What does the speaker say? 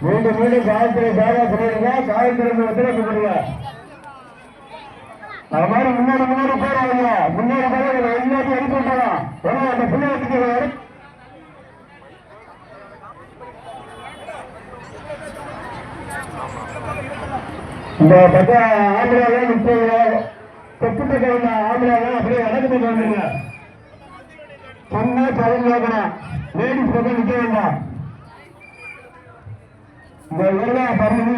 மீண்டும் மீண்டும் காயத்திரை சேவை சொல்லிடுங்க. காயத்திற்கு ஒத்துழைப்பு கொடுங்க. அது மாதிரி முன்னாடி போறாங்க. முன்னாடி போய் எல்லாத்தையும் அனுப்பிவிட்டாங்க. அந்த பிள்ளைகளுக்கு இந்த பக்கம் ஆம்பளைலாம் நிற்க தெற்கு பக்கம் ஆம்பளைலாம் அப்படியே வடக்கு பக்கம் வந்துருங்க. சொன்னா பதவி வைக்கணும். லேடிஸ் பக்கம் நிற்க வேண்டாம். இந்த ஊர்ல பருவம்